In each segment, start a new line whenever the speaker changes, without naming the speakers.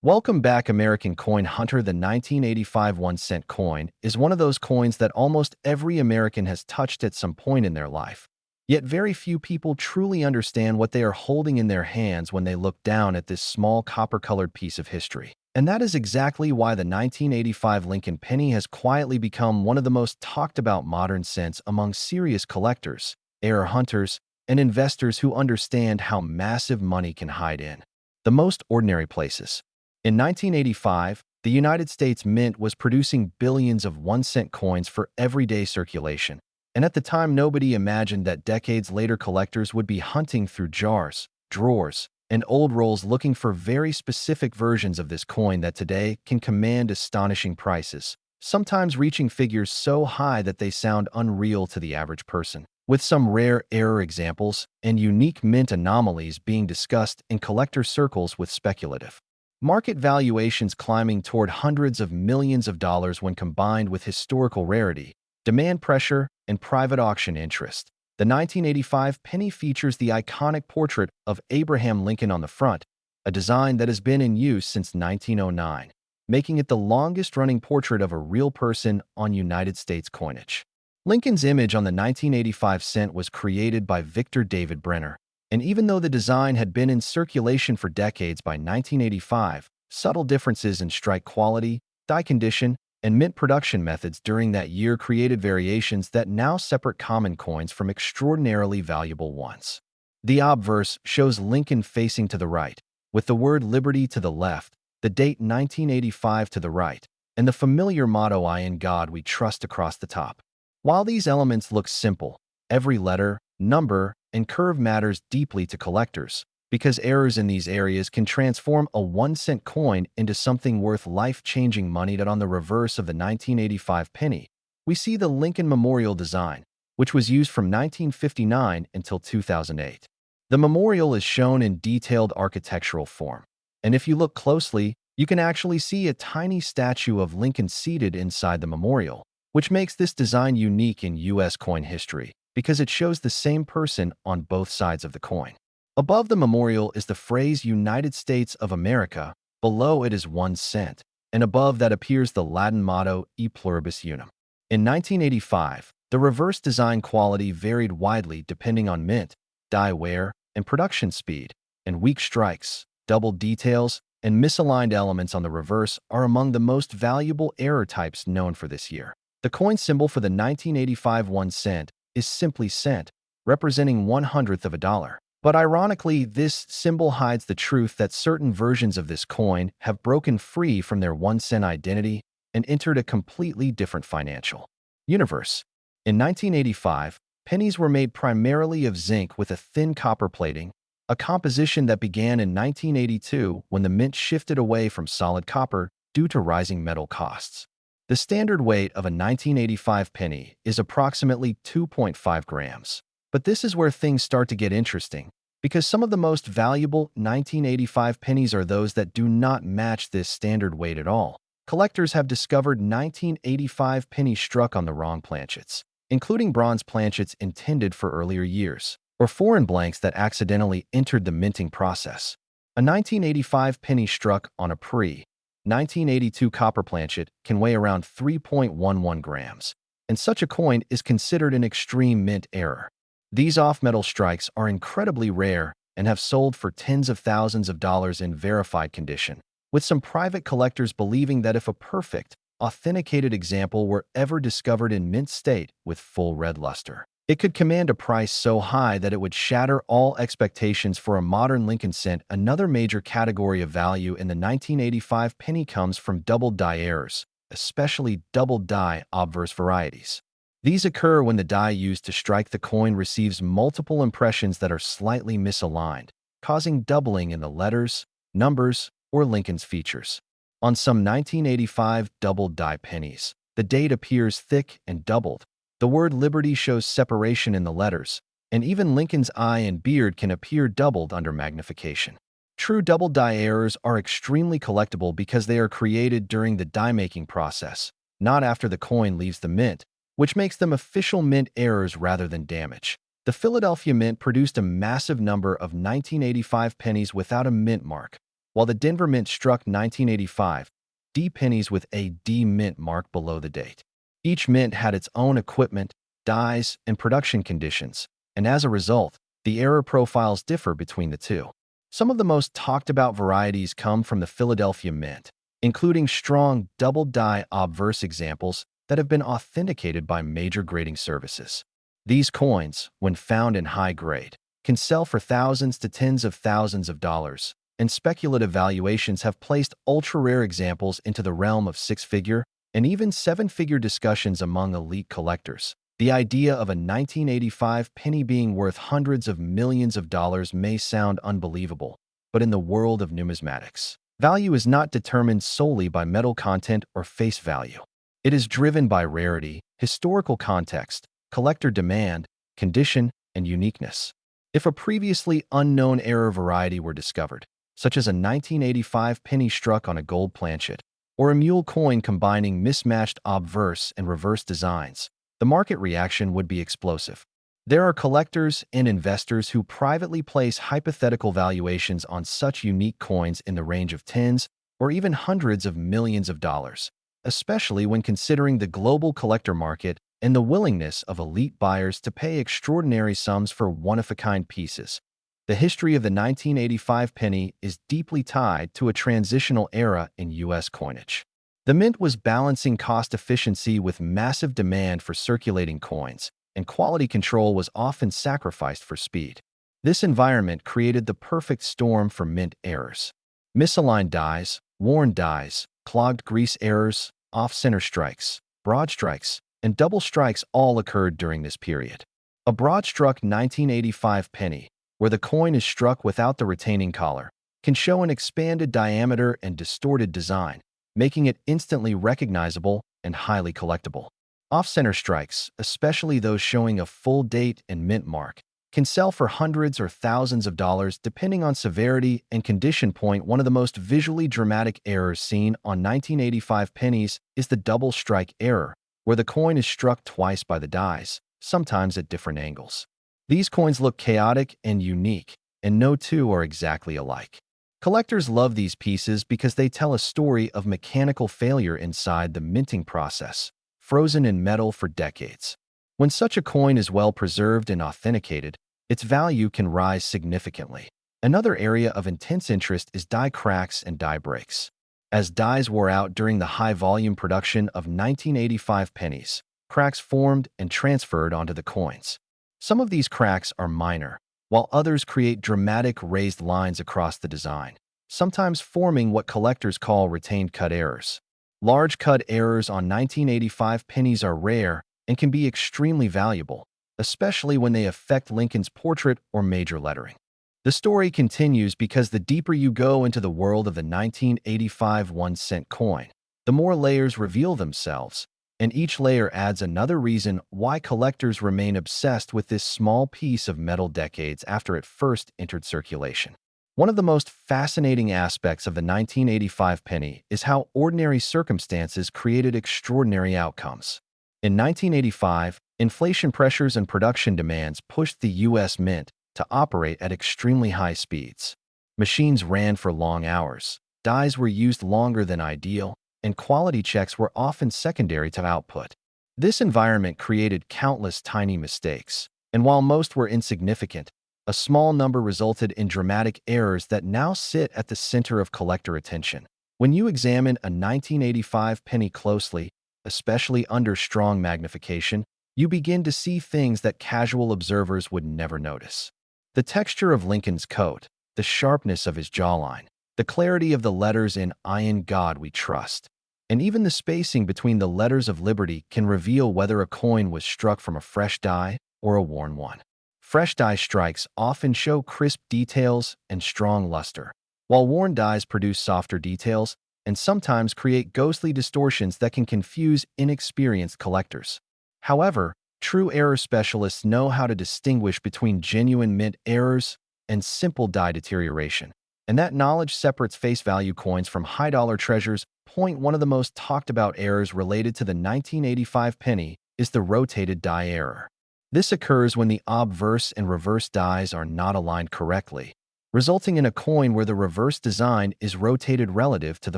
Welcome back, American Coin Hunter. The 1985 1-cent coin is one of those coins that almost every American has touched at some point in their life. Yet very few people truly understand what they are holding in their hands when they look down at this small copper-colored piece of history. And that is exactly why the 1985 Lincoln penny has quietly become one of the most talked about modern cents among serious collectors, heir hunters, and investors who understand how massive money can hide in the most ordinary places. In 1985, the United States Mint was producing billions of 1-cent coins for everyday circulation, and at the time nobody imagined that decades later collectors would be hunting through jars, drawers, and old rolls looking for very specific versions of this coin that today can command astonishing prices, sometimes reaching figures so high that they sound unreal to the average person, with some rare error examples and unique mint anomalies being discussed in collector circles with speculative market valuations climbing toward hundreds of millions of dollars when combined with historical rarity, demand pressure, and private auction interest. The 1985 penny features the iconic portrait of Abraham Lincoln on the front, a design that has been in use since 1909, making it the longest-running portrait of a real person on United States coinage. Lincoln's image on the 1985 cent was created by Victor David Brenner, and even though the design had been in circulation for decades by 1985, subtle differences in strike quality, die condition, and mint production methods during that year created variations that now separate common coins from extraordinarily valuable ones. The obverse shows Lincoln facing to the right, with the word liberty to the left, the date 1985 to the right, and the familiar motto "I in God we trust" across the top. While these elements look simple, every letter, number, and curve matters deeply to collectors, because errors in these areas can transform a 1-cent coin into something worth life-changing money. That on the reverse of the 1985 penny, we see the Lincoln Memorial design, which was used from 1959 until 2008. The memorial is shown in detailed architectural form, and if you look closely, you can actually see a tiny statue of Lincoln seated inside the memorial, which makes this design unique in U.S. coin history, because it shows the same person on both sides of the coin. Above the memorial is the phrase United States of America, below it is 1 cent, and above that appears the Latin motto E pluribus unum. In 1985, the reverse design quality varied widely depending on mint, die wear, and production speed, and weak strikes, doubled details, and misaligned elements on the reverse are among the most valuable error types known for this year. The coin symbol for the 1985 1 cent is simply cent, representing 1/100th of a dollar. But ironically, this symbol hides the truth that certain versions of this coin have broken free from their 1-cent identity and entered a completely different financial universe. In 1985, pennies were made primarily of zinc with a thin copper plating, a composition that began in 1982 when the mint shifted away from solid copper due to rising metal costs. The standard weight of a 1985 penny is approximately 2.5 grams. But this is where things start to get interesting, because some of the most valuable 1985 pennies are those that do not match this standard weight at all. Collectors have discovered 1985 pennies struck on the wrong planchets, including bronze planchets intended for earlier years, or foreign blanks that accidentally entered the minting process. A 1985 penny struck on a pre-1982 copper planchet can weigh around 3.11 grams, and such a coin is considered an extreme mint error. These off-metal strikes are incredibly rare and have sold for tens of thousands of dollars in verified condition, with some private collectors believing that if a perfect, authenticated example were ever discovered in mint state with full red luster, it could command a price so high that it would shatter all expectations for a modern Lincoln cent. Another major category of value in the 1985 penny comes from double die errors, especially double die obverse varieties. These occur when the die used to strike the coin receives multiple impressions that are slightly misaligned, causing doubling in the letters, numbers, or Lincoln's features. On some 1985 double die pennies, the date appears thick and doubled. The word liberty shows separation in the letters, and even Lincoln's eye and beard can appear doubled under magnification. True double die errors are extremely collectible because they are created during the die-making process, not after the coin leaves the mint, which makes them official mint errors rather than damage. The Philadelphia Mint produced a massive number of 1985 pennies without a mint mark, while the Denver Mint struck 1985 D pennies with a D mint mark below the date. Each mint had its own equipment, dies, and production conditions, and as a result, the error profiles differ between the two. Some of the most talked about varieties come from the Philadelphia Mint, including strong double-die obverse examples that have been authenticated by major grading services. These coins, when found in high grade, can sell for thousands to tens of thousands of dollars, and speculative valuations have placed ultra-rare examples into the realm of six-figure and even seven-figure discussions among elite collectors. The idea of a 1985 penny being worth hundreds of millions of dollars may sound unbelievable, but in the world of numismatics, value is not determined solely by metal content or face value. It is driven by rarity, historical context, collector demand, condition, and uniqueness. If a previously unknown error variety were discovered, such as a 1985 penny struck on a gold planchet, or a mule coin combining mismatched obverse and reverse designs, the market reaction would be explosive. There are collectors and investors who privately place hypothetical valuations on such unique coins in the range of tens or even hundreds of millions of dollars, especially when considering the global collector market and the willingness of elite buyers to pay extraordinary sums for one-of-a-kind pieces. The history of the 1985 penny is deeply tied to a transitional era in U.S. coinage. The mint was balancing cost efficiency with massive demand for circulating coins, and quality control was often sacrificed for speed. This environment created the perfect storm for mint errors. Misaligned dies, worn dies, clogged grease errors, off-center strikes, broad strikes, and double strikes all occurred during this period. A broad-struck 1985 penny, where the coin is struck without the retaining collar, can show an expanded diameter and distorted design, making it instantly recognizable and highly collectible. Off-center strikes, especially those showing a full date and mint mark, can sell for hundreds or thousands of dollars depending on severity and condition point. One of the most visually dramatic errors seen on 1985 pennies is the double strike error, where the coin is struck twice by the dies, sometimes at different angles. These coins look chaotic and unique, and no two are exactly alike. Collectors love these pieces because they tell a story of mechanical failure inside the minting process, frozen in metal for decades. When such a coin is well preserved and authenticated, its value can rise significantly. Another area of intense interest is die cracks and die breaks. As dies wore out during the high-volume production of 1985 pennies, cracks formed and transferred onto the coins. Some of these cracks are minor, while others create dramatic raised lines across the design, sometimes forming what collectors call retained cut errors. Large cut errors on 1985 pennies are rare and can be extremely valuable, especially when they affect Lincoln's portrait or major lettering. The story continues because the deeper you go into the world of the 1985 1-cent coin, the more layers reveal themselves, and each layer adds another reason why collectors remain obsessed with this small piece of metal decades after it first entered circulation. One of the most fascinating aspects of the 1985 penny is how ordinary circumstances created extraordinary outcomes. In 1985, inflation pressures and production demands pushed the U.S. Mint to operate at extremely high speeds. Machines ran for long hours, dies were used longer than ideal, and quality checks were often secondary to output. This environment created countless tiny mistakes, and while most were insignificant, a small number resulted in dramatic errors that now sit at the center of collector attention. When you examine a 1985 penny closely, especially under strong magnification, you begin to see things that casual observers would never notice. The texture of Lincoln's coat, the sharpness of his jawline, the clarity of the letters in "I in God we trust," and even the spacing between the letters of liberty can reveal whether a coin was struck from a fresh die or a worn one. Fresh die strikes often show crisp details and strong luster, while worn dies produce softer details and sometimes create ghostly distortions that can confuse inexperienced collectors. However, true error specialists know how to distinguish between genuine mint errors and simple die deterioration, and that knowledge separates face value coins from high-dollar treasures. One of the most talked about errors related to the 1985 penny is the rotated die error. This occurs when the obverse and reverse dies are not aligned correctly, resulting in a coin where the reverse design is rotated relative to the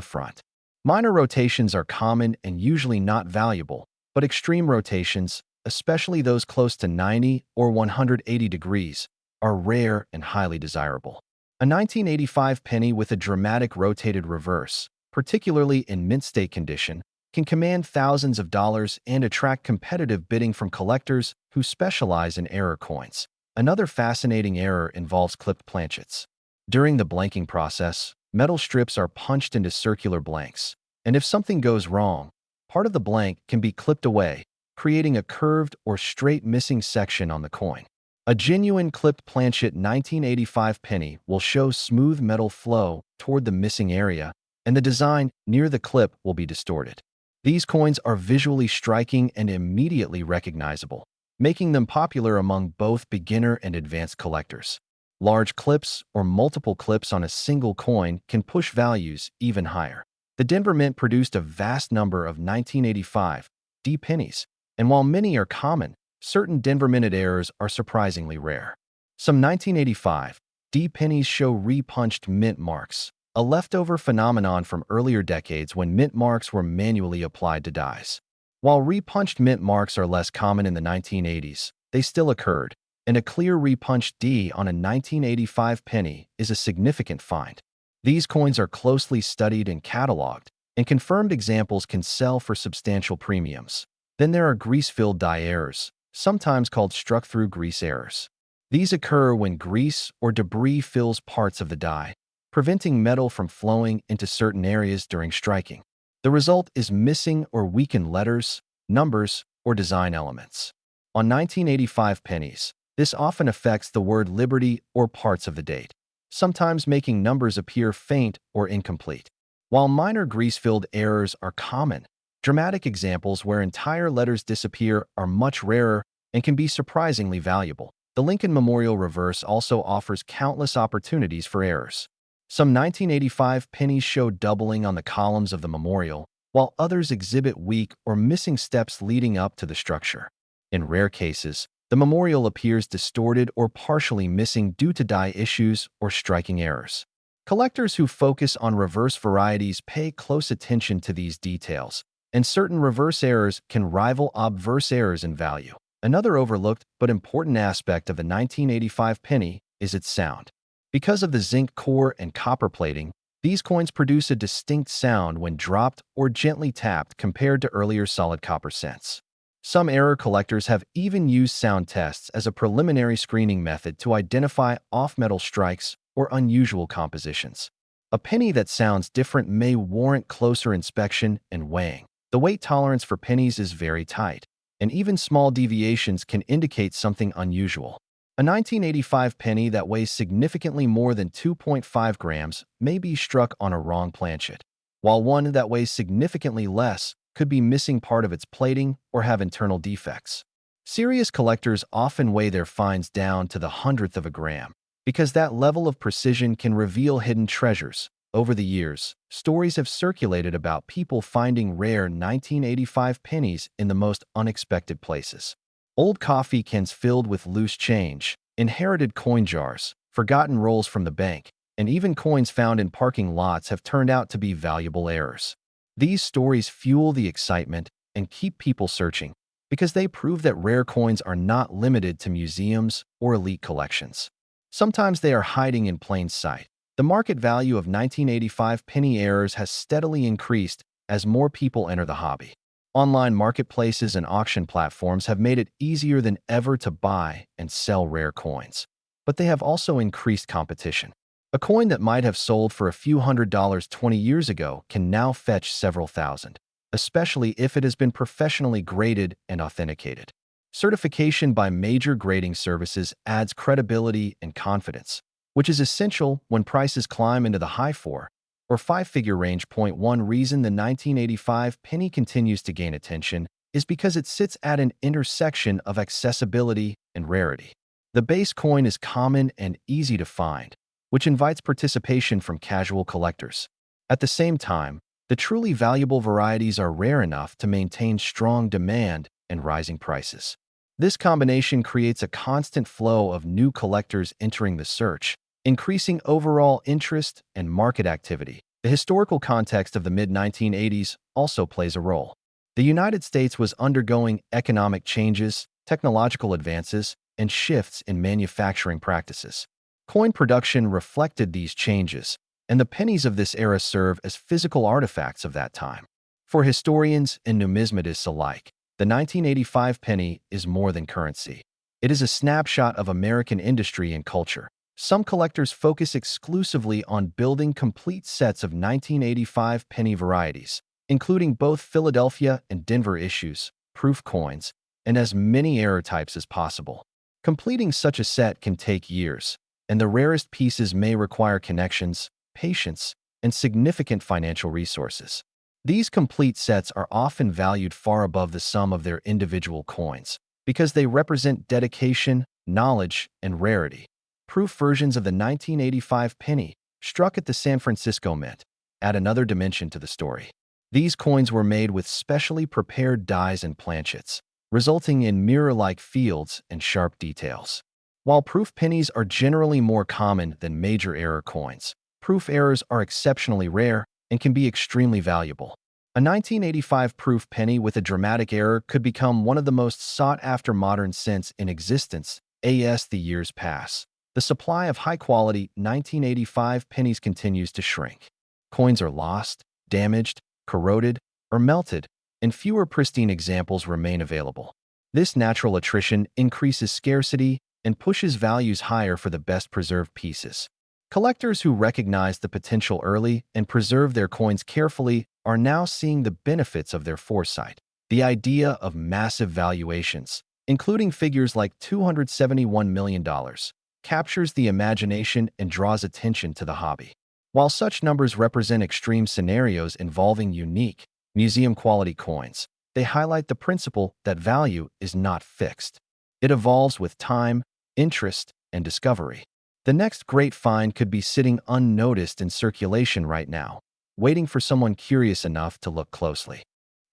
front. Minor rotations are common and usually not valuable, but extreme rotations, especially those close to 90 or 180 degrees, are rare and highly desirable. A 1985 penny with a dramatic rotated reverse, particularly in mint state condition, can command thousands of dollars and attract competitive bidding from collectors who specialize in error coins. Another fascinating error involves clipped planchets. During the blanking process, metal strips are punched into circular blanks, and if something goes wrong, part of the blank can be clipped away, creating a curved or straight missing section on the coin. A genuine clipped planchet 1985 penny will show smooth metal flow toward the missing area, and the design near the clip will be distorted. These coins are visually striking and immediately recognizable, making them popular among both beginner and advanced collectors. Large clips or multiple clips on a single coin can push values even higher. The Denver Mint produced a vast number of 1985 D pennies, and while many are common, certain Denver minted errors are surprisingly rare. Some 1985 D pennies show repunched mint marks, a leftover phenomenon from earlier decades when mint marks were manually applied to dies. While repunched mint marks are less common in the 1980s, they still occurred, and a clear repunched D on a 1985 penny is a significant find. These coins are closely studied and cataloged, and confirmed examples can sell for substantial premiums. Then there are grease-filled die errors, sometimes called struck-through grease errors. These occur when grease or debris fills parts of the die, preventing metal from flowing into certain areas during striking. The result is missing or weakened letters, numbers, or design elements. On 1985 pennies, this often affects the word Liberty or parts of the date, sometimes making numbers appear faint or incomplete. While minor grease-filled errors are common, dramatic examples where entire letters disappear are much rarer and can be surprisingly valuable. The Lincoln Memorial reverse also offers countless opportunities for errors. Some 1985 pennies show doubling on the columns of the memorial, while others exhibit weak or missing steps leading up to the structure. In rare cases, the memorial appears distorted or partially missing due to die issues or striking errors. Collectors who focus on reverse varieties pay close attention to these details, and certain reverse errors can rival obverse errors in value. Another overlooked but important aspect of the 1985 penny is its sound. Because of the zinc core and copper plating, these coins produce a distinct sound when dropped or gently tapped compared to earlier solid copper cents. Some error collectors have even used sound tests as a preliminary screening method to identify off-metal strikes or unusual compositions. A penny that sounds different may warrant closer inspection and weighing. The weight tolerance for pennies is very tight, and even small deviations can indicate something unusual. A 1985 penny that weighs significantly more than 2.5 grams may be struck on a wrong planchet, while one that weighs significantly less could be missing part of its plating or have internal defects. Serious collectors often weigh their finds down to the hundredth of a gram, because that level of precision can reveal hidden treasures. Over the years, stories have circulated about people finding rare 1985 pennies in the most unexpected places. Old coffee cans filled with loose change, inherited coin jars, forgotten rolls from the bank, and even coins found in parking lots have turned out to be valuable errors. These stories fuel the excitement and keep people searching because they prove that rare coins are not limited to museums or elite collections. Sometimes they are hiding in plain sight. The market value of 1985 penny errors has steadily increased as more people enter the hobby. Online marketplaces and auction platforms have made it easier than ever to buy and sell rare coins, but they have also increased competition. A coin that might have sold for a few $100s 20 years ago can now fetch several thousand, especially if it has been professionally graded and authenticated. Certification by major grading services adds credibility and confidence, which is essential when prices climb into the high four or five-figure range. One reason the 1985 penny continues to gain attention is because it sits at an intersection of accessibility and rarity. The base coin is common and easy to find, which invites participation from casual collectors. At the same time, the truly valuable varieties are rare enough to maintain strong demand and rising prices. This combination creates a constant flow of new collectors entering the search, increasing overall interest and market activity. The historical context of the mid-1980s also plays a role. The United States was undergoing economic changes, technological advances, and shifts in manufacturing practices. Coin production reflected these changes, and the pennies of this era serve as physical artifacts of that time. For historians and numismatists alike, the 1985 penny is more than currency. It is a snapshot of American industry and culture. Some collectors focus exclusively on building complete sets of 1985 penny varieties, including both Philadelphia and Denver issues, proof coins, and as many error types as possible. Completing such a set can take years, and the rarest pieces may require connections, patience, and significant financial resources. These complete sets are often valued far above the sum of their individual coins because they represent dedication, knowledge, and rarity. Proof versions of the 1985 penny, struck at the San Francisco Mint, add another dimension to the story. These coins were made with specially prepared dies and planchets, resulting in mirror-like fields and sharp details. While proof pennies are generally more common than major error coins, proof errors are exceptionally rare and can be extremely valuable. A 1985 proof penny with a dramatic error could become one of the most sought-after modern cents in existence as the years pass. The supply of high-quality 1985 pennies continues to shrink. Coins are lost, damaged, corroded, or melted, and fewer pristine examples remain available. This natural attrition increases scarcity and pushes values higher for the best-preserved pieces. Collectors who recognize the potential early and preserve their coins carefully are now seeing the benefits of their foresight. The idea of massive valuations, including figures like $271 million, captures the imagination and draws attention to the hobby. While such numbers represent extreme scenarios involving unique, museum-quality coins, they highlight the principle that value is not fixed. It evolves with time, interest, and discovery. The next great find could be sitting unnoticed in circulation right now, waiting for someone curious enough to look closely.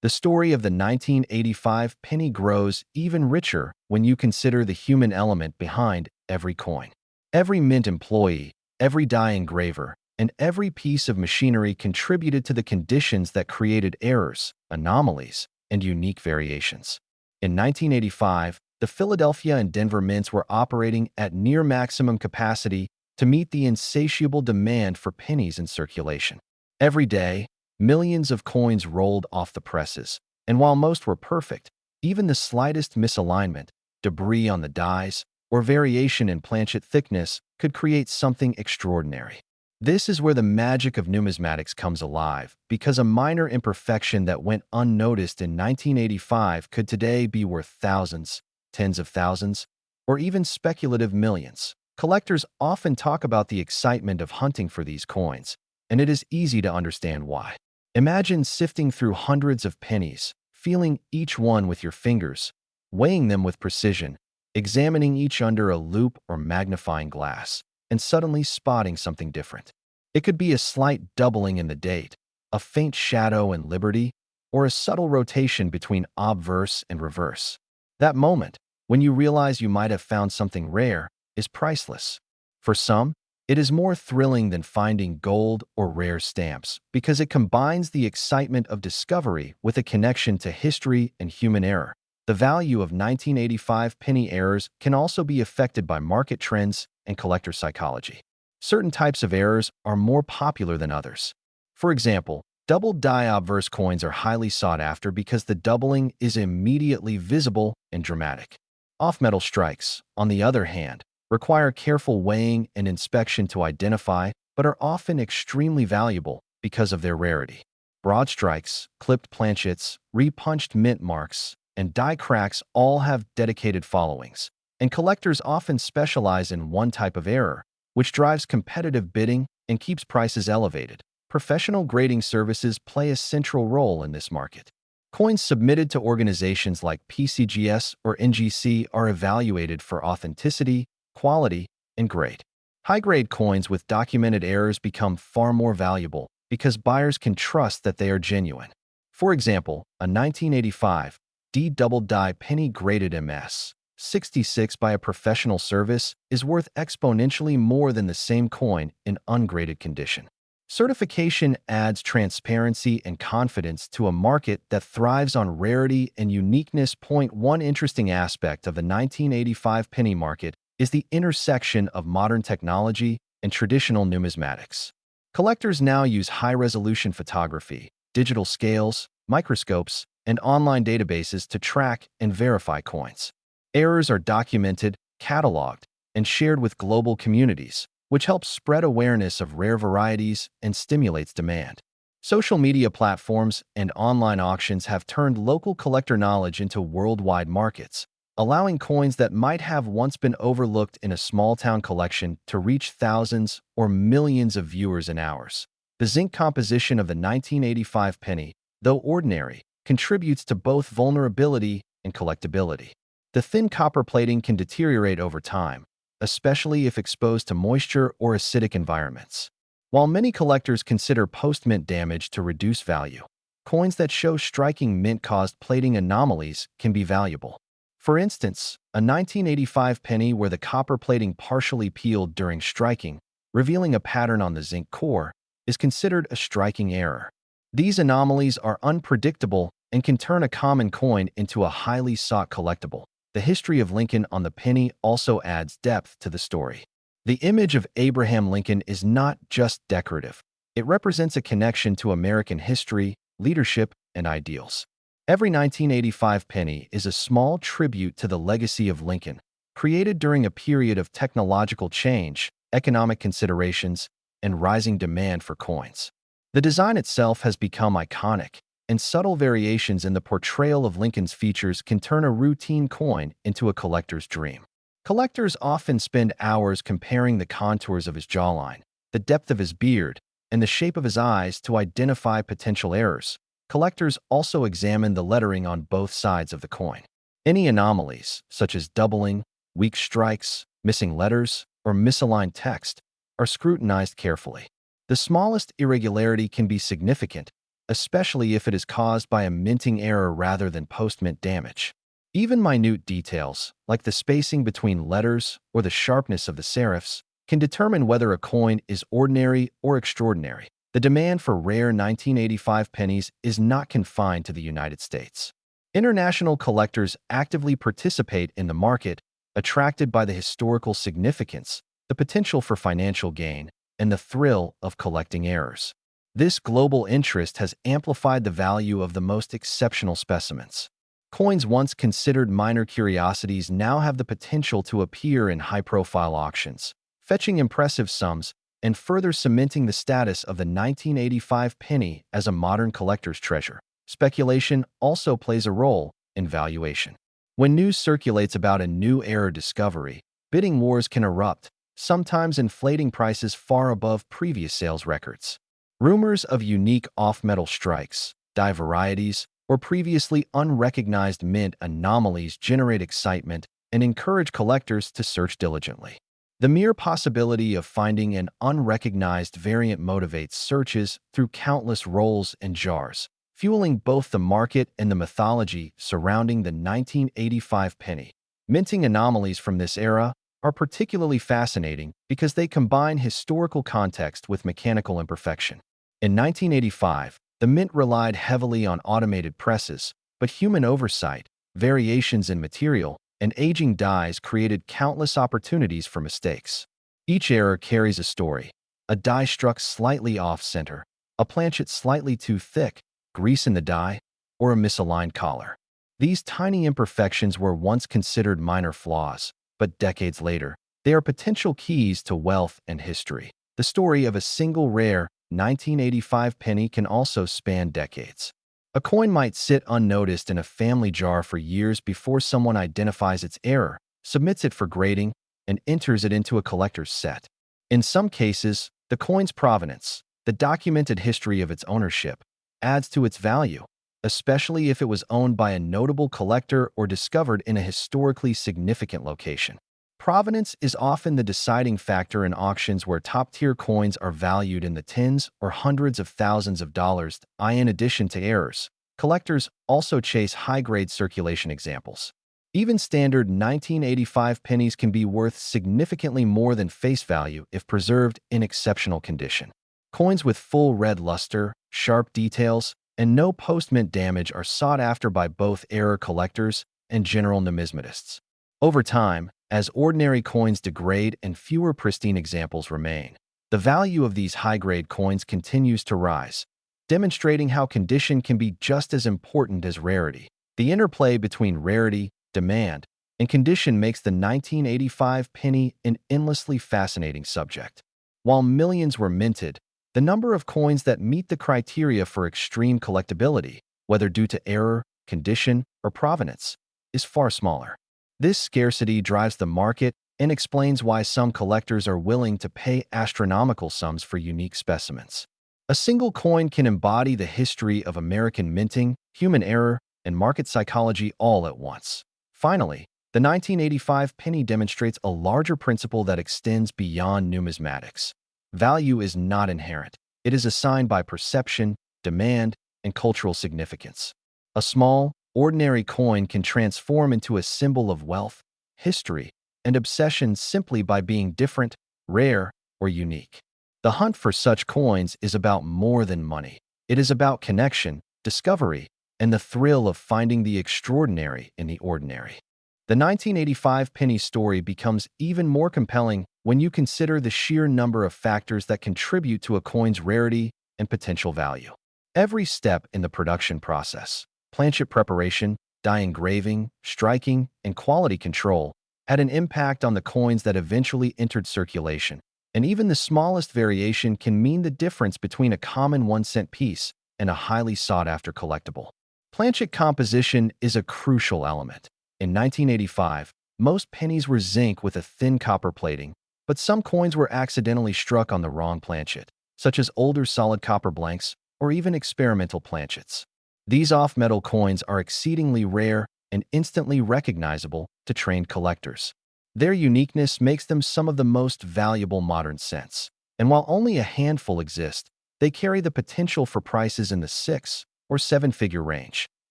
The story of the 1985 penny grows even richer when you consider the human element behind every coin. Every mint employee, every die engraver, and every piece of machinery contributed to the conditions that created errors, anomalies, and unique variations. In 1985, the Philadelphia and Denver mints were operating at near maximum capacity to meet the insatiable demand for pennies in circulation. Every day, millions of coins rolled off the presses, and while most were perfect, even the slightest misalignment, debris on the dies, or variation in planchet thickness could create something extraordinary. This is where the magic of numismatics comes alive, because a minor imperfection that went unnoticed in 1985 could today be worth thousands, tens of thousands, or even speculative millions. Collectors often talk about the excitement of hunting for these coins, and it is easy to understand why. Imagine sifting through hundreds of pennies, feeling each one with your fingers, weighing them with precision, examining each under a loupe or magnifying glass, and suddenly spotting something different. It could be a slight doubling in the date, a faint shadow in liberty, or a subtle rotation between obverse and reverse. That moment, when you realize you might have found something rare, is priceless. For some, it is more thrilling than finding gold or rare stamps because it combines the excitement of discovery with a connection to history and human error. The value of 1985 penny errors can also be affected by market trends and collector psychology. Certain types of errors are more popular than others. For example, doubled die obverse coins are highly sought after because the doubling is immediately visible and dramatic. Off-metal strikes, on the other hand, require careful weighing and inspection to identify, but are often extremely valuable because of their rarity. Broad strikes, clipped planchets, repunched mint marks, and die cracks all have dedicated followings, and collectors often specialize in one type of error, which drives competitive bidding and keeps prices elevated. Professional grading services play a central role in this market. Coins submitted to organizations like PCGS or NGC are evaluated for authenticity, quality, and grade. High-grade coins with documented errors become far more valuable because buyers can trust that they are genuine. For example, a 1985 D double die penny graded MS 66 by a professional service is worth exponentially more than the same coin in ungraded condition. Certification adds transparency and confidence to a market that thrives on rarity and uniqueness. One interesting aspect of the 1985 penny market is the intersection of modern technology and traditional numismatics. Collectors now use high-resolution photography, digital scales, microscopes, and online databases to track and verify coins. Errors are documented, cataloged, and shared with global communities, which helps spread awareness of rare varieties and stimulates demand. Social media platforms and online auctions have turned local collector knowledge into worldwide markets, allowing coins that might have once been overlooked in a small-town collection to reach thousands or millions of viewers in hours. The zinc composition of the 1985 penny, though ordinary, contributes to both vulnerability and collectability. The thin copper plating can deteriorate over time, especially if exposed to moisture or acidic environments. While many collectors consider post-mint damage to reduce value, coins that show striking mint-caused plating anomalies can be valuable. For instance, a 1985 penny where the copper plating partially peeled during striking, revealing a pattern on the zinc core, is considered a striking error. These anomalies are unpredictable and can turn a common coin into a highly sought collectible. The history of Lincoln on the penny also adds depth to the story. The image of Abraham Lincoln is not just decorative. It represents a connection to American history, leadership, and ideals. Every 1985 penny is a small tribute to the legacy of Lincoln, created during a period of technological change, economic considerations, and rising demand for coins. The design itself has become iconic, and subtle variations in the portrayal of Lincoln's features can turn a routine coin into a collector's dream. Collectors often spend hours comparing the contours of his jawline, the depth of his beard, and the shape of his eyes to identify potential errors. Collectors also examine the lettering on both sides of the coin. Any anomalies, such as doubling, weak strikes, missing letters, or misaligned text, are scrutinized carefully. The smallest irregularity can be significant, especially if it is caused by a minting error rather than post-mint damage. Even minute details, like the spacing between letters or the sharpness of the serifs, can determine whether a coin is ordinary or extraordinary. The demand for rare 1985 pennies is not confined to the United States. International collectors actively participate in the market, attracted by the historical significance, the potential for financial gain, and the thrill of collecting errors. This global interest has amplified the value of the most exceptional specimens. Coins once considered minor curiosities now have the potential to appear in high-profile auctions, fetching impressive sums and further cementing the status of the 1985 penny as a modern collector's treasure. Speculation also plays a role in valuation. When news circulates about a new error discovery, bidding wars can erupt, sometimes inflating prices far above previous sales records. Rumors of unique off-metal strikes, dye varieties, or previously unrecognized mint anomalies generate excitement and encourage collectors to search diligently. The mere possibility of finding an unrecognized variant motivates searches through countless rolls and jars, fueling both the market and the mythology surrounding the 1985 penny. Minting anomalies from this era are particularly fascinating because they combine historical context with mechanical imperfection. In 1985, the mint relied heavily on automated presses, but human oversight, variations in material, and aging dyes created countless opportunities for mistakes. Each error carries a story: a die struck slightly off-center, a planchet slightly too thick, grease in the die, or a misaligned collar. These tiny imperfections were once considered minor flaws, but decades later, they are potential keys to wealth and history. The story of a single rare 1985 penny can also span decades. A coin might sit unnoticed in a family jar for years before someone identifies its error, submits it for grading, and enters it into a collector's set. In some cases, the coin's provenance, the documented history of its ownership, adds to its value, especially if it was owned by a notable collector or discovered in a historically significant location. Provenance is often the deciding factor in auctions where top-tier coins are valued in the tens or hundreds of thousands of dollars. In addition to errors, collectors also chase high-grade circulation examples. Even standard 1985 pennies can be worth significantly more than face value if preserved in exceptional condition. Coins with full red luster, sharp details, and no post-mint damage are sought after by both error collectors and general numismatists. Over time, as ordinary coins degrade and fewer pristine examples remain, the value of these high-grade coins continues to rise, demonstrating how condition can be just as important as rarity. The interplay between rarity, demand, and condition makes the 1985 penny an endlessly fascinating subject. While millions were minted, the number of coins that meet the criteria for extreme collectability, whether due to error, condition, or provenance, is far smaller. This scarcity drives the market and explains why some collectors are willing to pay astronomical sums for unique specimens. A single coin can embody the history of American minting, human error, and market psychology all at once. Finally, the 1985 penny demonstrates a larger principle that extends beyond numismatics. Value is not inherent. It is assigned by perception, demand, and cultural significance. A small, ordinary coin can transform into a symbol of wealth, history, and obsession simply by being different, rare, or unique. The hunt for such coins is about more than money. It is about connection, discovery, and the thrill of finding the extraordinary in the ordinary. The 1985 penny story becomes even more compelling when you consider the sheer number of factors that contribute to a coin's rarity and potential value. Every step in the production process, planchet preparation, die engraving, striking, and quality control, had an impact on the coins that eventually entered circulation, and even the smallest variation can mean the difference between a common 1-cent piece and a highly sought-after collectible. Planchet composition is a crucial element. In 1985, most pennies were zinc with a thin copper plating, but some coins were accidentally struck on the wrong planchet, such as older solid copper blanks or even experimental planchets. These off-metal coins are exceedingly rare and instantly recognizable to trained collectors. Their uniqueness makes them some of the most valuable modern cents, and while only a handful exist, they carry the potential for prices in the 6- or 7-figure range.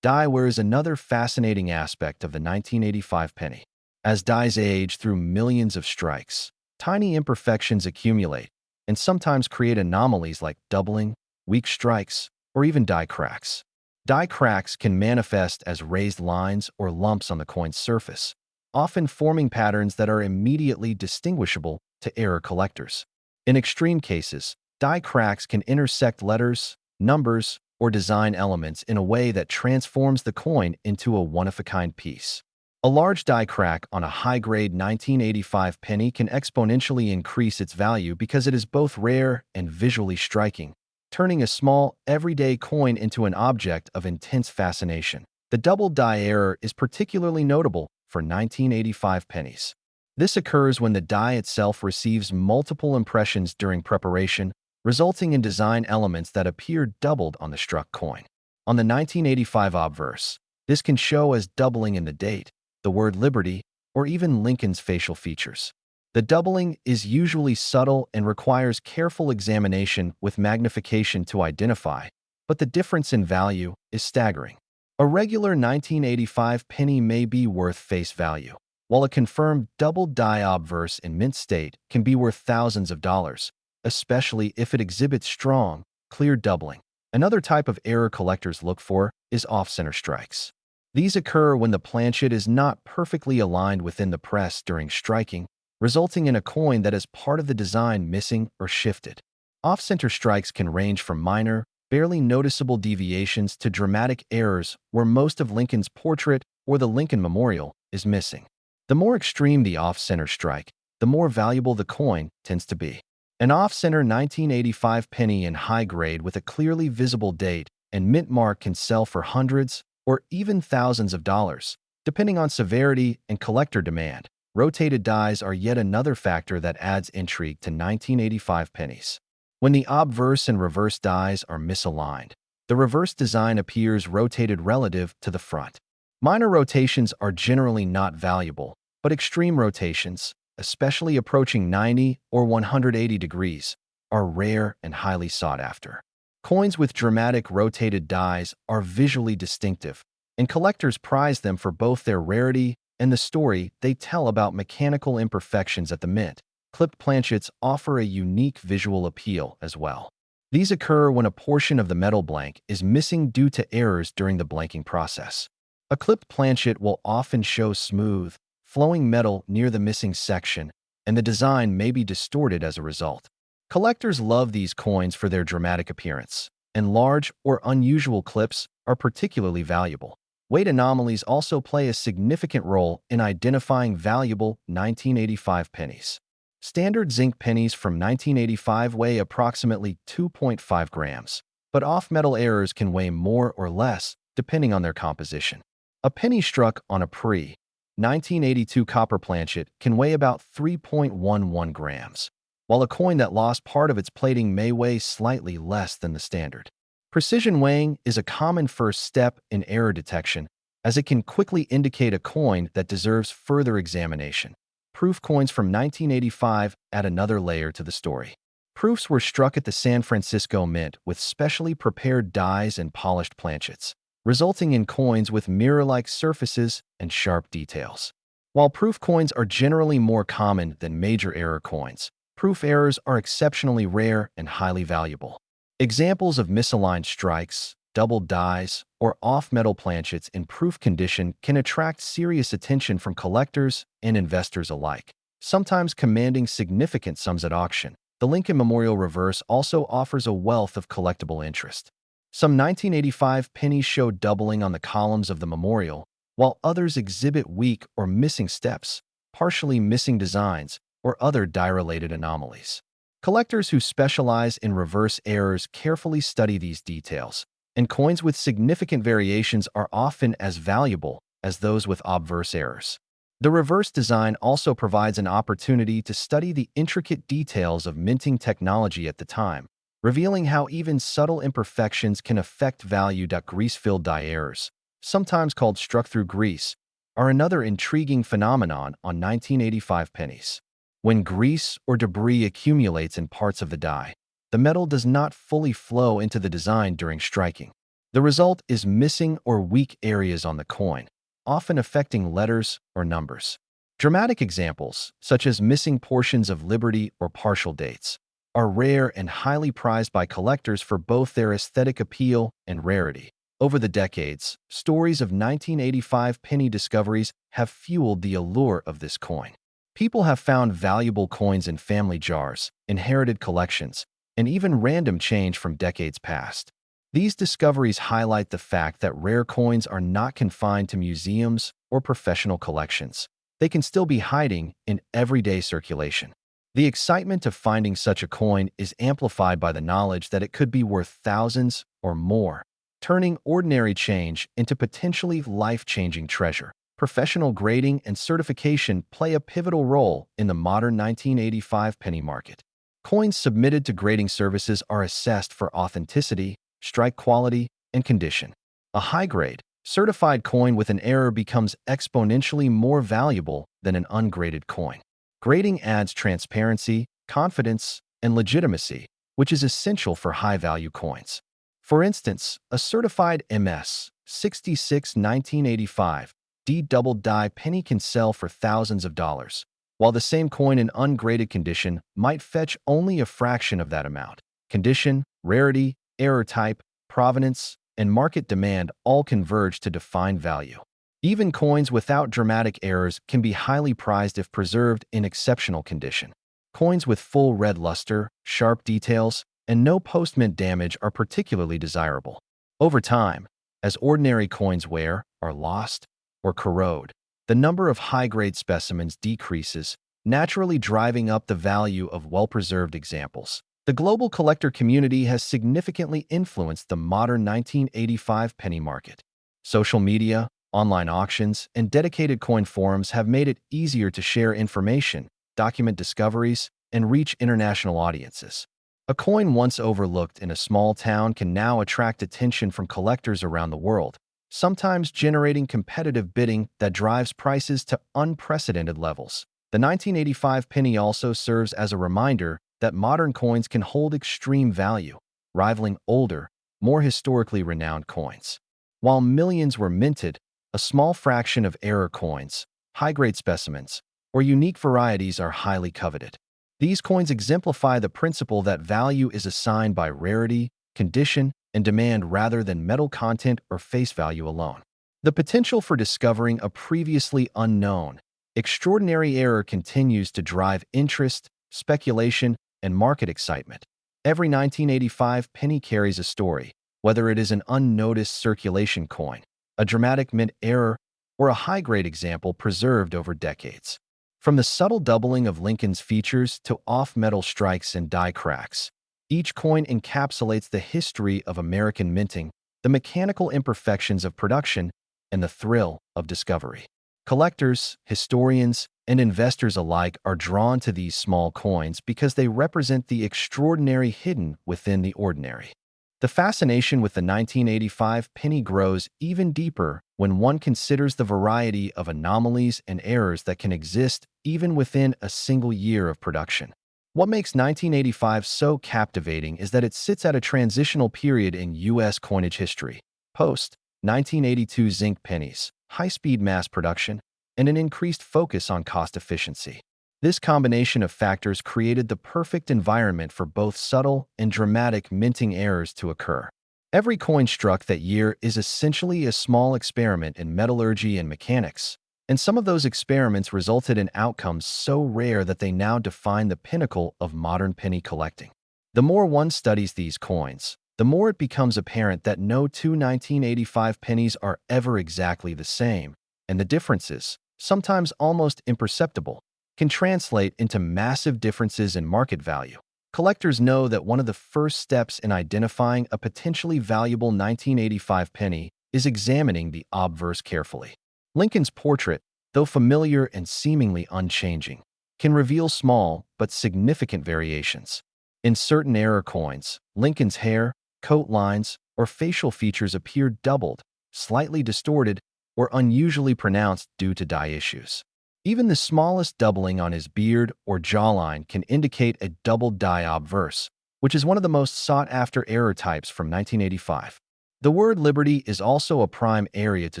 Dieware is another fascinating aspect of the 1985 penny. As dies age through millions of strikes, tiny imperfections accumulate and sometimes create anomalies like doubling, weak strikes, or even die cracks. Die cracks can manifest as raised lines or lumps on the coin's surface, often forming patterns that are immediately distinguishable to error collectors. In extreme cases, die cracks can intersect letters, numbers, or design elements in a way that transforms the coin into a one-of-a-kind piece. A large die crack on a high-grade 1985 penny can exponentially increase its value because it is both rare and visually striking, turning a small, everyday coin into an object of intense fascination. The double die error is particularly notable for 1985 pennies. This occurs when the die itself receives multiple impressions during preparation, resulting in design elements that appear doubled on the struck coin. On the 1985 obverse, this can show as doubling in the date, the word Liberty, or even Lincoln's facial features. The doubling is usually subtle and requires careful examination with magnification to identify, but the difference in value is staggering. A regular 1985 penny may be worth face value, while a confirmed double die obverse in mint state can be worth thousands of dollars, especially if it exhibits strong, clear doubling. Another type of error collectors look for is off-center strikes. These occur when the planchet is not perfectly aligned within the press during striking, resulting in a coin that is part of the design missing or shifted. Off-center strikes can range from minor, barely noticeable deviations to dramatic errors where most of Lincoln's portrait or the Lincoln Memorial is missing. The more extreme the off-center strike, the more valuable the coin tends to be. An off-center 1985 penny in high grade with a clearly visible date and mint mark can sell for hundreds or even thousands of dollars, depending on severity and collector demand. Rotated dies are yet another factor that adds intrigue to 1985 pennies. When the obverse and reverse dies are misaligned, the reverse design appears rotated relative to the front. Minor rotations are generally not valuable, but extreme rotations, especially approaching 90 or 180 degrees, are rare and highly sought after. Coins with dramatic rotated dies are visually distinctive, and collectors prize them for both their rarity and the story they tell about mechanical imperfections at the mint. Clipped planchets offer a unique visual appeal as well. These occur when a portion of the metal blank is missing due to errors during the blanking process. A clipped planchet will often show smooth, flowing metal near the missing section, and the design may be distorted as a result. Collectors love these coins for their dramatic appearance, and large or unusual clips are particularly valuable. Weight anomalies also play a significant role in identifying valuable 1985 pennies. Standard zinc pennies from 1985 weigh approximately 2.5 grams, but off-metal errors can weigh more or less depending on their composition. A penny struck on a pre-1982 copper planchet can weigh about 3.11 grams, while a coin that lost part of its plating may weigh slightly less than the standard. Precision weighing is a common first step in error detection, as it can quickly indicate a coin that deserves further examination. Proof coins from 1985 add another layer to the story. Proofs were struck at the San Francisco Mint with specially prepared dies and polished planchets, resulting in coins with mirror-like surfaces and sharp details. While proof coins are generally more common than major error coins, proof errors are exceptionally rare and highly valuable. Examples of misaligned strikes, double dies, or off-metal planchets in proof condition can attract serious attention from collectors and investors alike, sometimes commanding significant sums at auction. The Lincoln Memorial Reverse also offers a wealth of collectible interest. Some 1985 pennies show doubling on the columns of the memorial, while others exhibit weak or missing steps, partially missing designs, or other die-related anomalies. Collectors who specialize in reverse errors carefully study these details, and coins with significant variations are often as valuable as those with obverse errors. The reverse design also provides an opportunity to study the intricate details of minting technology at the time, revealing how even subtle imperfections can affect value. Grease-filled die errors, sometimes called struck-through grease, are another intriguing phenomenon on 1985 pennies. When grease or debris accumulates in parts of the die, the metal does not fully flow into the design during striking. The result is missing or weak areas on the coin, often affecting letters or numbers. Dramatic examples, such as missing portions of Liberty or partial dates, are rare and highly prized by collectors for both their aesthetic appeal and rarity. Over the decades, stories of 1985 penny discoveries have fueled the allure of this coin. People have found valuable coins in family jars, inherited collections, and even random change from decades past. These discoveries highlight the fact that rare coins are not confined to museums or professional collections. They can still be hiding in everyday circulation. The excitement of finding such a coin is amplified by the knowledge that it could be worth thousands or more, turning ordinary change into potentially life-changing treasure. Professional grading and certification play a pivotal role in the modern 1985 penny market. Coins submitted to grading services are assessed for authenticity, strike quality, and condition. A high-grade, certified coin with an error becomes exponentially more valuable than an ungraded coin. Grading adds transparency, confidence, and legitimacy, which is essential for high-value coins. For instance, a certified MS 66 1985 D double die penny can sell for thousands of dollars, while the same coin in ungraded condition might fetch only a fraction of that amount. Condition, rarity, error type, provenance, and market demand all converge to define value. Even coins without dramatic errors can be highly prized if preserved in exceptional condition. Coins with full red luster, sharp details, and no post-mint damage are particularly desirable. Over time, as ordinary coins wear, are lost, or corrode, the number of high-grade specimens decreases, naturally driving up the value of well-preserved examples. The global collector community has significantly influenced the modern 1985 penny market. Social media, online auctions, and dedicated coin forums have made it easier to share information, document discoveries, and reach international audiences. A coin once overlooked in a small town can now attract attention from collectors around the world, sometimes generating competitive bidding that drives prices to unprecedented levels. The 1985 penny also serves as a reminder that modern coins can hold extreme value, rivaling older, more historically renowned coins. While millions were minted, a small fraction of error coins, high-grade specimens, or unique varieties are highly coveted. These coins exemplify the principle that value is assigned by rarity, condition, and demand rather than metal content or face value alone. The potential for discovering a previously unknown, extraordinary error continues to drive interest, speculation, and market excitement. Every 1985 penny carries a story, whether it is an unnoticed circulation coin, a dramatic mint error, or a high-grade example preserved over decades. From the subtle doubling of Lincoln's features to off-metal strikes and die cracks, each coin encapsulates the history of American minting, the mechanical imperfections of production, and the thrill of discovery. Collectors, historians, and investors alike are drawn to these small coins because they represent the extraordinary hidden within the ordinary. The fascination with the 1985 penny grows even deeper when one considers the variety of anomalies and errors that can exist even within a single year of production. What makes 1985 so captivating is that it sits at a transitional period in U.S. coinage history. Post-1982 zinc pennies, high-speed mass production, and an increased focus on cost efficiency. This combination of factors created the perfect environment for both subtle and dramatic minting errors to occur. Every coin struck that year is essentially a small experiment in metallurgy and mechanics, and some of those experiments resulted in outcomes so rare that they now define the pinnacle of modern penny collecting. The more one studies these coins, the more it becomes apparent that no two 1985 pennies are ever exactly the same, and the differences, sometimes almost imperceptible, can translate into massive differences in market value. Collectors know that one of the first steps in identifying a potentially valuable 1985 penny is examining the obverse carefully. Lincoln's portrait, though familiar and seemingly unchanging, can reveal small but significant variations. In certain error coins, Lincoln's hair, coat lines, or facial features appear doubled, slightly distorted, or unusually pronounced due to die issues. Even the smallest doubling on his beard or jawline can indicate a doubled die obverse, which is one of the most sought-after error types from 1985. The word liberty is also a prime area to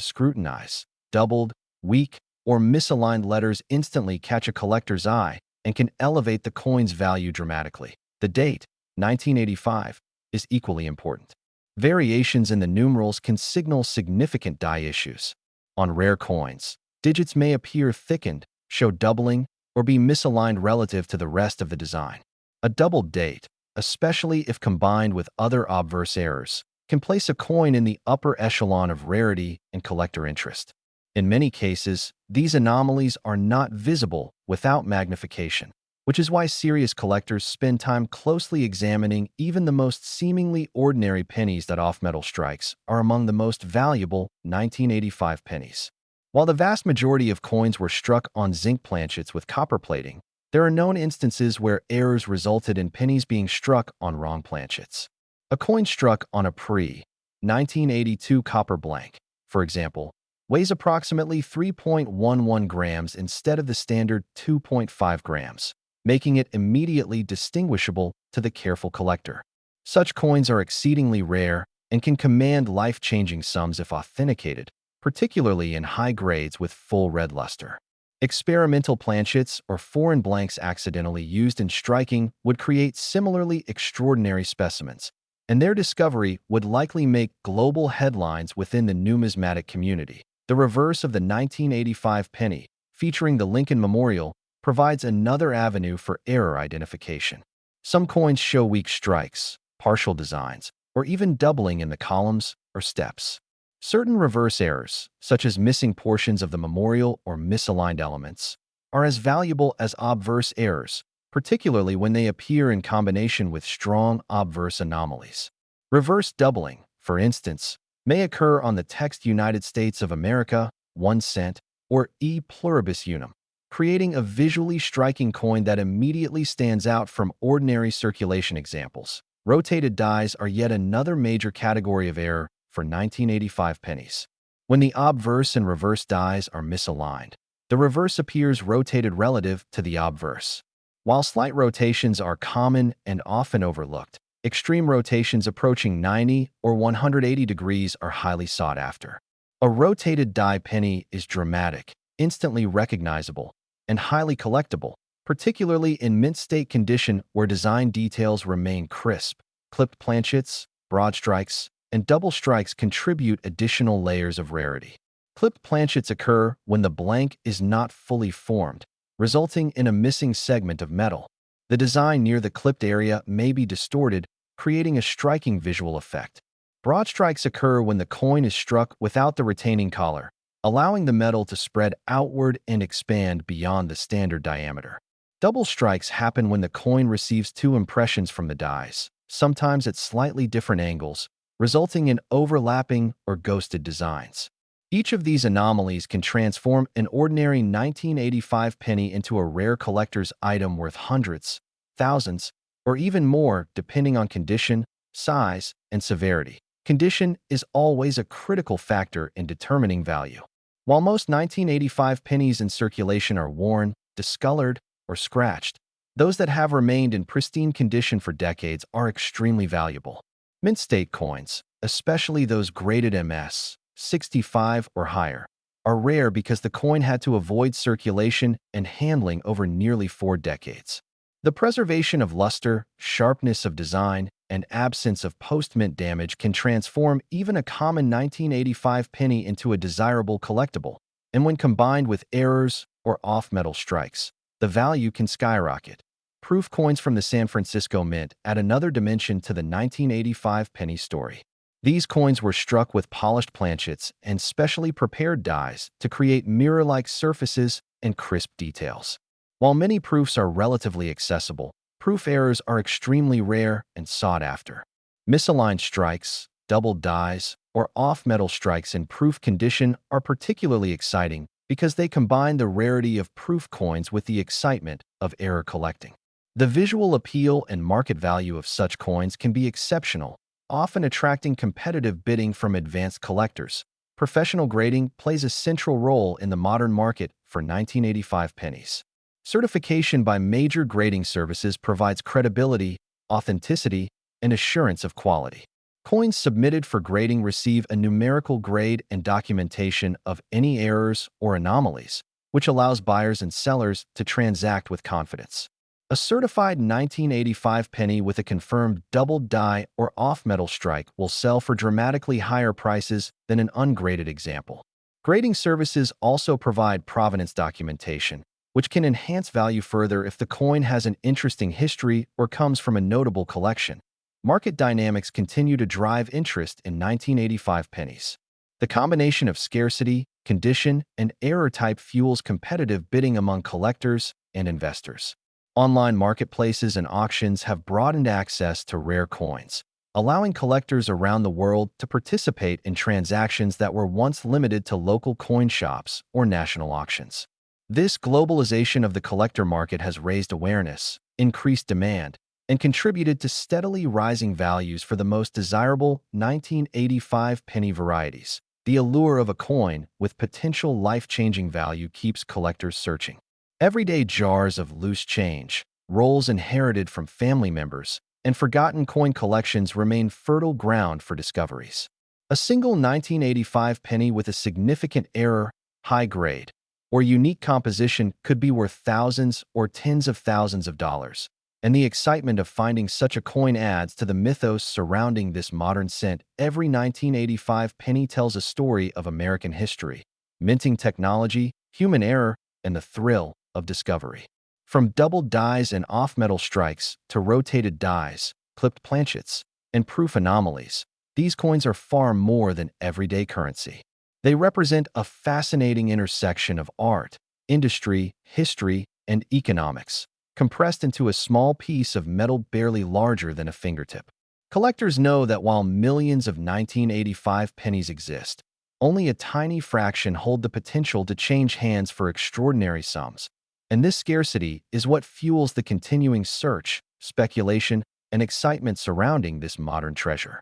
scrutinize. Doubled, weak, or misaligned letters instantly catch a collector's eye and can elevate the coin's value dramatically. The date, 1985, is equally important. Variations in the numerals can signal significant die issues. On rare coins, digits may appear thickened, show doubling, or be misaligned relative to the rest of the design. A doubled date, especially if combined with other obverse errors, can place a coin in the upper echelon of rarity and collector interest. In many cases, these anomalies are not visible without magnification, which is why serious collectors spend time closely examining even the most seemingly ordinary pennies that off-metal strikes are among the most valuable 1985 pennies. While the vast majority of coins were struck on zinc planchets with copper plating, there are known instances where errors resulted in pennies being struck on wrong planchets. A coin struck on a pre-1982 copper blank, for example, weighs approximately 3.11 grams instead of the standard 2.5 grams, making it immediately distinguishable to the careful collector. Such coins are exceedingly rare and can command life-changing sums if authenticated, particularly in high grades with full red luster. Experimental planchets or foreign blanks accidentally used in striking would create similarly extraordinary specimens, and their discovery would likely make global headlines within the numismatic community. The reverse of the 1985 penny, featuring the Lincoln Memorial, provides another avenue for error identification. Some coins show weak strikes, partial designs, or even doubling in the columns or steps. Certain reverse errors, such as missing portions of the memorial or misaligned elements, are as valuable as obverse errors, particularly when they appear in combination with strong obverse anomalies. Reverse doubling, for instance, may occur on the text United States of America, 1 cent, or E pluribus unum, creating a visually striking coin that immediately stands out from ordinary circulation examples. Rotated dies are yet another major category of error for 1985 pennies. When the obverse and reverse dies are misaligned, the reverse appears rotated relative to the obverse. While slight rotations are common and often overlooked, extreme rotations approaching 90 or 180 degrees are highly sought after. A rotated die penny is dramatic, instantly recognizable, and highly collectible, particularly in mint state condition where design details remain crisp. Clipped planchets, broad strikes, and double strikes contribute additional layers of rarity. Clipped planchets occur when the blank is not fully formed, resulting in a missing segment of metal. The design near the clipped area may be distorted, creating a striking visual effect. Broad strikes occur when the coin is struck without the retaining collar, allowing the metal to spread outward and expand beyond the standard diameter. Double strikes happen when the coin receives two impressions from the dies, sometimes at slightly different angles, resulting in overlapping or ghosted designs. Each of these anomalies can transform an ordinary 1985 penny into a rare collector's item worth hundreds, thousands, or even more depending on condition, size, and severity. Condition is always a critical factor in determining value. While most 1985 pennies in circulation are worn, discolored, or scratched, those that have remained in pristine condition for decades are extremely valuable. Mint state coins, especially those graded MS 65 or higher, are rare because the coin had to avoid circulation and handling over nearly 4 decades. The preservation of luster, sharpness of design, and absence of post-mint damage can transform even a common 1985 penny into a desirable collectible, and when combined with errors or off-metal strikes, the value can skyrocket. Proof coins from the San Francisco Mint add another dimension to the 1985 penny story. These coins were struck with polished planchets and specially prepared dies to create mirror-like surfaces and crisp details. While many proofs are relatively accessible, proof errors are extremely rare and sought after. Misaligned strikes, doubled dies, or off-metal strikes in proof condition are particularly exciting because they combine the rarity of proof coins with the excitement of error collecting. The visual appeal and market value of such coins can be exceptional, often attracting competitive bidding from advanced collectors. Professional grading plays a central role in the modern market for 1985 pennies. Certification by major grading services provides credibility, authenticity, and assurance of quality. Coins submitted for grading receive a numerical grade and documentation of any errors or anomalies, which allows buyers and sellers to transact with confidence. A certified 1985 penny with a confirmed doubled die or off-metal strike will sell for dramatically higher prices than an ungraded example. Grading services also provide provenance documentation, which can enhance value further if the coin has an interesting history or comes from a notable collection. Market dynamics continue to drive interest in 1985 pennies. The combination of scarcity, condition, and error type fuels competitive bidding among collectors and investors. Online marketplaces and auctions have broadened access to rare coins, allowing collectors around the world to participate in transactions that were once limited to local coin shops or national auctions. This globalization of the collector market has raised awareness, increased demand, and contributed to steadily rising values for the most desirable 1985 penny varieties. The allure of a coin with potential life-changing value keeps collectors searching. Everyday jars of loose change, rolls inherited from family members, and forgotten coin collections remain fertile ground for discoveries. A single 1985 penny with a significant error, high grade, or unique composition could be worth thousands or tens of thousands of dollars, and the excitement of finding such a coin adds to the mythos surrounding this modern cent. Every 1985 penny tells a story of American history, minting technology, human error, and the thrill of discovery. From doubled dies and off-metal strikes to rotated dies, clipped planchets, and proof anomalies, these coins are far more than everyday currency. They represent a fascinating intersection of art, industry, history, and economics, compressed into a small piece of metal barely larger than a fingertip. Collectors know that while millions of 1985 pennies exist, only a tiny fraction hold the potential to change hands for extraordinary sums. And this scarcity is what fuels the continuing search, speculation, and excitement surrounding this modern treasure.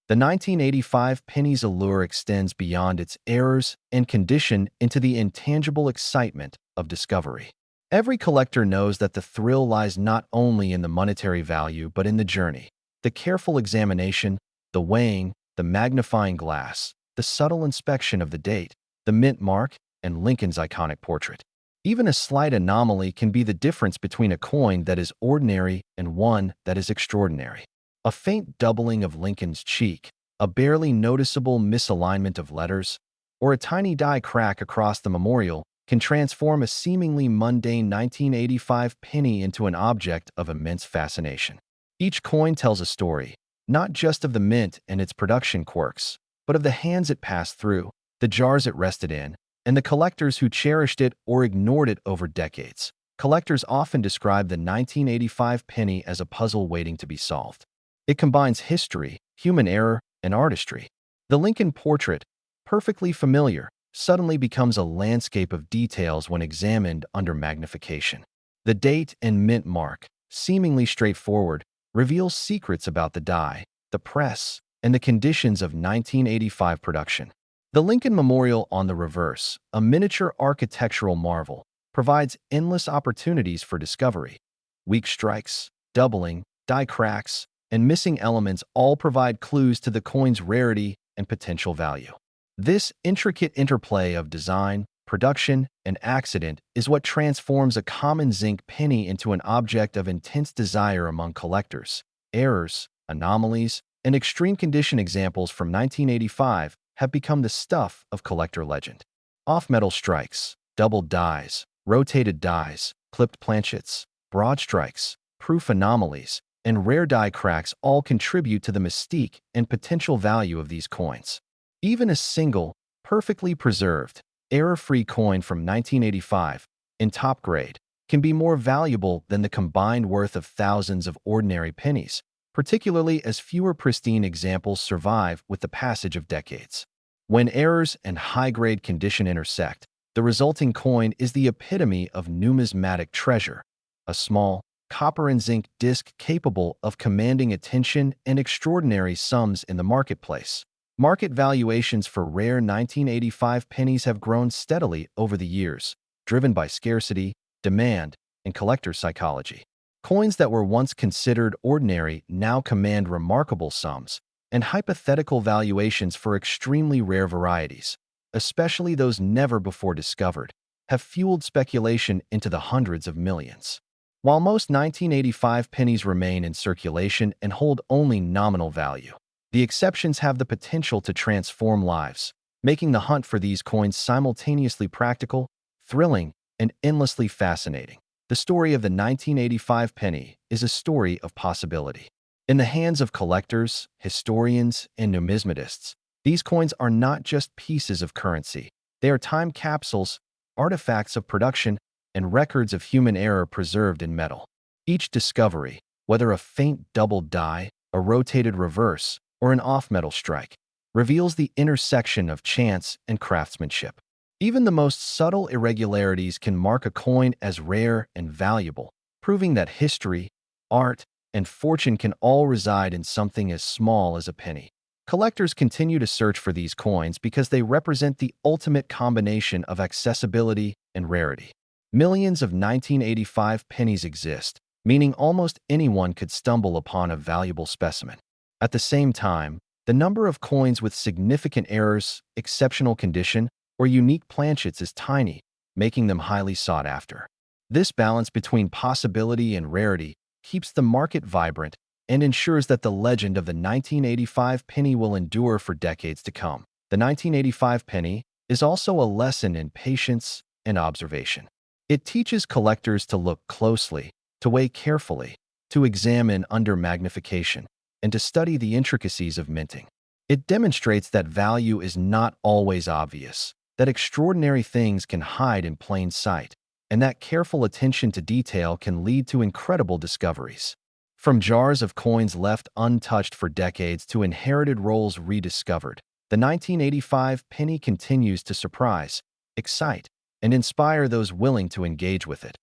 The 1985 penny's allure extends beyond its errors and condition into the intangible excitement of discovery. Every collector knows that the thrill lies not only in the monetary value but in the journey, the careful examination, the weighing, the magnifying glass, the subtle inspection of the date, the mint mark, and Lincoln's iconic portrait. Even a slight anomaly can be the difference between a coin that is ordinary and one that is extraordinary. A faint doubling of Lincoln's cheek, a barely noticeable misalignment of letters, or a tiny die crack across the memorial can transform a seemingly mundane 1985 penny into an object of immense fascination. Each coin tells a story, not just of the mint and its production quirks, but of the hands it passed through, the jars it rested in, and the collectors who cherished it or ignored it over decades. Collectors often describe the 1985 penny as a puzzle waiting to be solved. It combines history, human error, and artistry. The Lincoln portrait, perfectly familiar, suddenly becomes a landscape of details when examined under magnification. The date and mint mark, seemingly straightforward, reveals secrets about the die, the press, and the conditions of 1985 production. The Lincoln Memorial on the reverse, a miniature architectural marvel, provides endless opportunities for discovery. Weak strikes, doubling, die cracks, and missing elements all provide clues to the coin's rarity and potential value. This intricate interplay of design, production, and accident is what transforms a common zinc penny into an object of intense desire among collectors. Errors, anomalies, and extreme condition examples from 1985 have become the stuff of collector legend. Off-metal strikes, doubled dies, rotated dies, clipped planchets, broad strikes, proof anomalies, and rare die cracks all contribute to the mystique and potential value of these coins. Even a single, perfectly preserved, error-free coin from 1985, in top grade, can be more valuable than the combined worth of thousands of ordinary pennies, particularly as fewer pristine examples survive with the passage of decades. When errors and high-grade condition intersect, the resulting coin is the epitome of numismatic treasure, a small, copper and zinc disc capable of commanding attention and extraordinary sums in the marketplace. Market valuations for rare 1985 pennies have grown steadily over the years, driven by scarcity, demand, and collector psychology. Coins that were once considered ordinary now command remarkable sums, and hypothetical valuations for extremely rare varieties, especially those never before discovered, have fueled speculation into the hundreds of millions. While most 1985 pennies remain in circulation and hold only nominal value, the exceptions have the potential to transform lives, making the hunt for these coins simultaneously practical, thrilling, and endlessly fascinating. The story of the 1985 penny is a story of possibility. In the hands of collectors, historians, and numismatists, these coins are not just pieces of currency. They are time capsules, artifacts of production, and records of human error preserved in metal. Each discovery, whether a faint doubled die, a rotated reverse, or an off-metal strike, reveals the intersection of chance and craftsmanship. Even the most subtle irregularities can mark a coin as rare and valuable, proving that history, art, and fortune can all reside in something as small as a penny. Collectors continue to search for these coins because they represent the ultimate combination of accessibility and rarity. Millions of 1985 pennies exist, meaning almost anyone could stumble upon a valuable specimen. At the same time, the number of coins with significant errors, exceptional condition, or unique planchets is tiny, making them highly sought after. This balance between possibility and rarity keeps the market vibrant and ensures that the legend of the 1985 penny will endure for decades to come. The 1985 penny is also a lesson in patience and observation. It teaches collectors to look closely, to weigh carefully, to examine under magnification, and to study the intricacies of minting. It demonstrates that value is not always obvious, that extraordinary things can hide in plain sight, and that careful attention to detail can lead to incredible discoveries. From jars of coins left untouched for decades to inherited rolls rediscovered, the 1985 penny continues to surprise, excite, and inspire those willing to engage with it.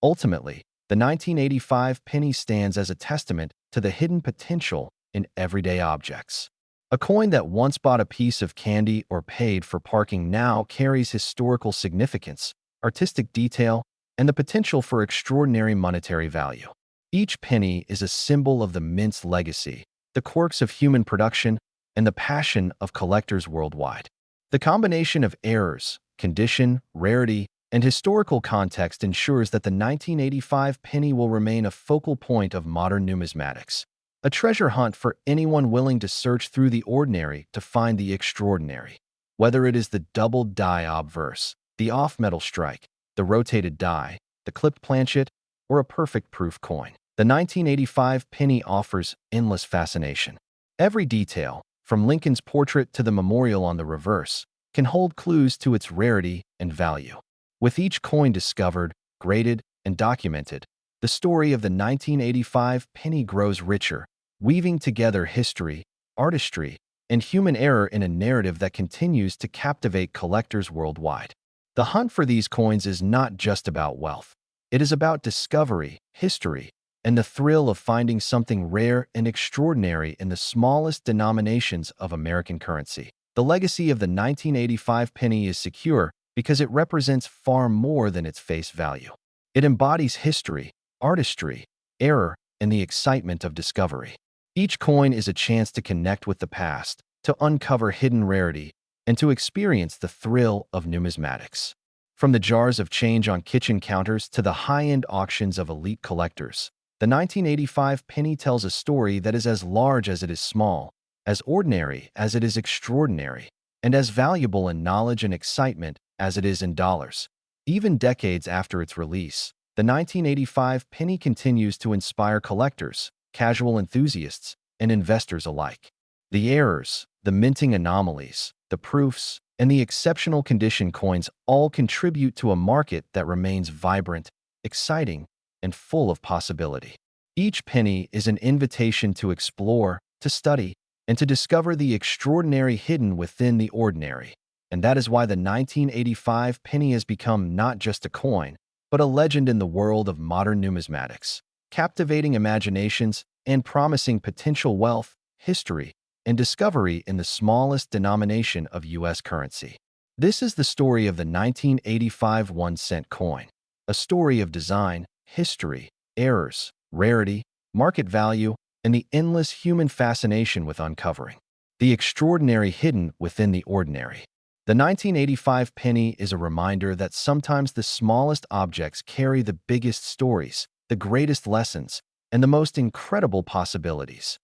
Ultimately, the 1985 penny stands as a testament to the hidden potential in everyday objects. A coin that once bought a piece of candy or paid for parking now carries historical significance, artistic detail, and the potential for extraordinary monetary value. Each penny is a symbol of the mint's legacy, the quirks of human production, and the passion of collectors worldwide. The combination of errors, condition, rarity, and historical context ensures that the 1985 penny will remain a focal point of modern numismatics. A treasure hunt for anyone willing to search through the ordinary to find the extraordinary. Whether it is the doubled die obverse, the off-metal strike, the rotated die, the clipped planchet, or a perfect proof coin, the 1985 penny offers endless fascination. Every detail, from Lincoln's portrait to the memorial on the reverse, can hold clues to its rarity and value. With each coin discovered, graded, and documented, the story of the 1985 penny grows richer, weaving together history, artistry, and human error in a narrative that continues to captivate collectors worldwide. The hunt for these coins is not just about wealth. It is about discovery, history, and the thrill of finding something rare and extraordinary in the smallest denominations of American currency. The legacy of the 1985 penny is secure because it represents far more than its face value. It embodies history, artistry, error, and the excitement of discovery. Each coin is a chance to connect with the past, to uncover hidden rarity, and to experience the thrill of numismatics. From the jars of change on kitchen counters to the high-end auctions of elite collectors, the 1985 penny tells a story that is as large as it is small, as ordinary as it is extraordinary, and as valuable in knowledge and excitement as it is in dollars. Even decades after its release, the 1985 penny continues to inspire collectors, casual enthusiasts, and investors alike. The errors, the minting anomalies, the proofs, and the exceptional condition coins all contribute to a market that remains vibrant, exciting, and full of possibility. Each penny is an invitation to explore, to study, and to discover the extraordinary hidden within the ordinary. And that is why the 1985 penny has become not just a coin, but a legend in the world of modern numismatics, captivating imaginations and promising potential wealth, history, and discovery in the smallest denomination of U.S. currency. This is the story of the 1985 1-cent coin, a story of design, history, errors, rarity, market value, and the endless human fascination with uncovering the extraordinary hidden within the ordinary. The 1985 penny is a reminder that sometimes the smallest objects carry the biggest stories, the greatest lessons, and the most incredible possibilities.